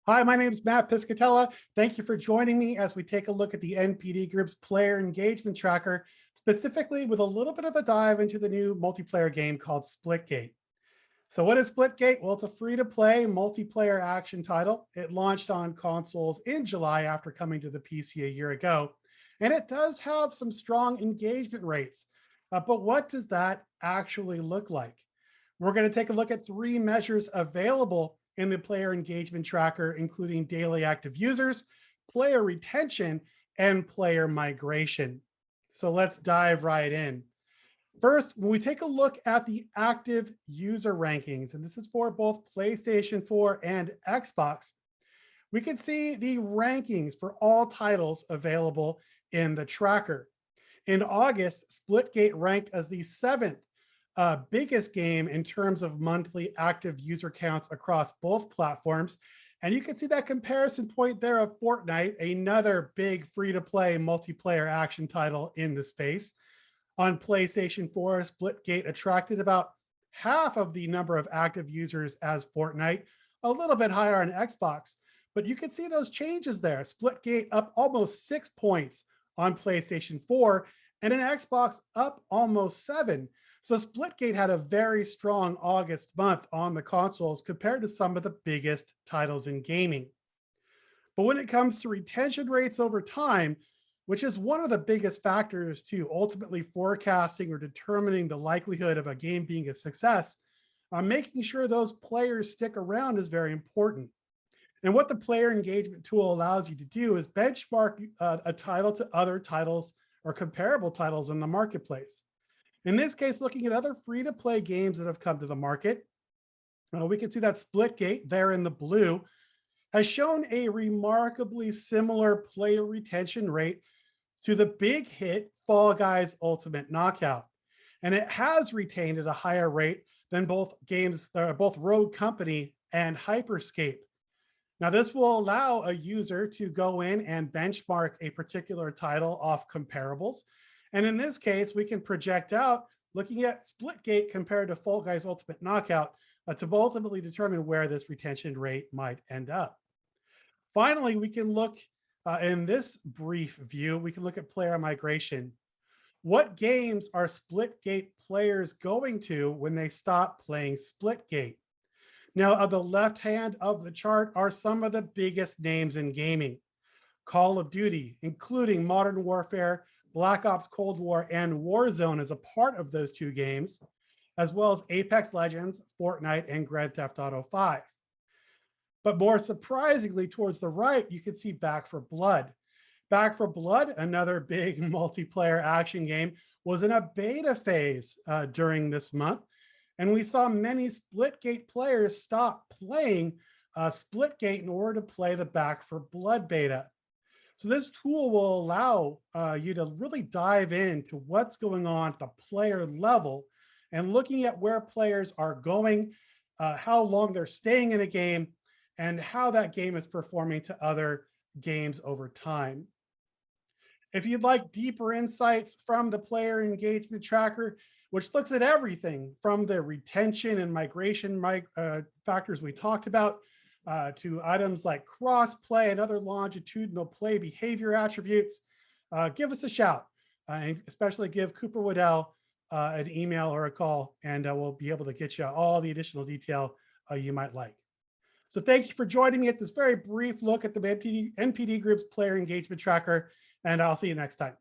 Hi, my name is Mat Piscatella. Thank you for joining me as we take a look at the NPD Group's player engagement tracker, specifically with a little bit of a dive into the new multiplayer game called Splitgate. So what is Splitgate? Well, it's a free-to-play multiplayer action title. It launched on consoles in July after coming to the PC a year ago. And it does have some strong engagement rates. But what does that actually look like? We're going to take a look at three measures available in the player engagement tracker, including daily active users, player retention, and player migration. So let's dive right in. First, when we take a look at the active user rankings, and this is for both PlayStation 4 and Xbox, we can see the rankings for all titles available in the tracker. In August, Splitgate ranked as the seventh biggest game in terms of monthly active user counts across both platforms. And you can see that comparison point there of Fortnite, another big free-to-play multiplayer action title in the space. On PlayStation 4, Splitgate attracted about half of the number of active users as Fortnite, a little bit higher on Xbox. But you can see those changes there. Splitgate up almost 6 points on PlayStation 4, and in Xbox up almost 7. So Splitgate had a very strong August month on the consoles compared to some of the biggest titles in gaming. But when it comes to retention rates over time, which is one of the biggest factors to ultimately forecasting or determining the likelihood of a game being a success, making sure those players stick around is very important. And what the player engagement tool allows you to do is benchmark a title to other titles or comparable titles in the marketplace. In this case, looking at other free-to-play games that have come to the market, we can see that Splitgate there in the blue has shown a remarkably similar player retention rate to the big hit Fall Guys Ultimate Knockout. And it has retained at a higher rate than both games, both Rogue Company and Hyperscape. Now, this will allow a user to go in and benchmark a particular title off comparables. And in this case, we can project out looking at Splitgate compared to Fall Guys Ultimate Knockout to ultimately determine where this retention rate might end up. Finally, we can look in this brief view, we can look at player migration. What games are Splitgate players going to when they stop playing Splitgate? Now, on the left hand of the chart are some of the biggest names in gaming. Call of Duty, including Modern Warfare, Black Ops Cold War, and Warzone as a part of those two games, as well as Apex Legends, Fortnite, and Grand Theft Auto 5. But more surprisingly, towards the right, you can see Back 4 Blood. Back 4 Blood, another big multiplayer action game, was in a beta phase during this month. And we saw many Splitgate players stop playing Splitgate in order to play the Back 4 Blood beta. So this tool will allow you to really dive into what's going on at the player level and looking at where players are going, how long they're staying in a game, and how that game is performing to other games over time. If you'd like deeper insights from the player engagement tracker, which looks at everything from the retention and migration factors we talked about, to items like cross-play and other longitudinal play behavior attributes, give us a shout, and especially give Cooper Waddell an email or a call, and we'll be able to get you all the additional detail you might like. So thank you for joining me at this very brief look at the NPD Group's player engagement tracker, and I'll see you next time.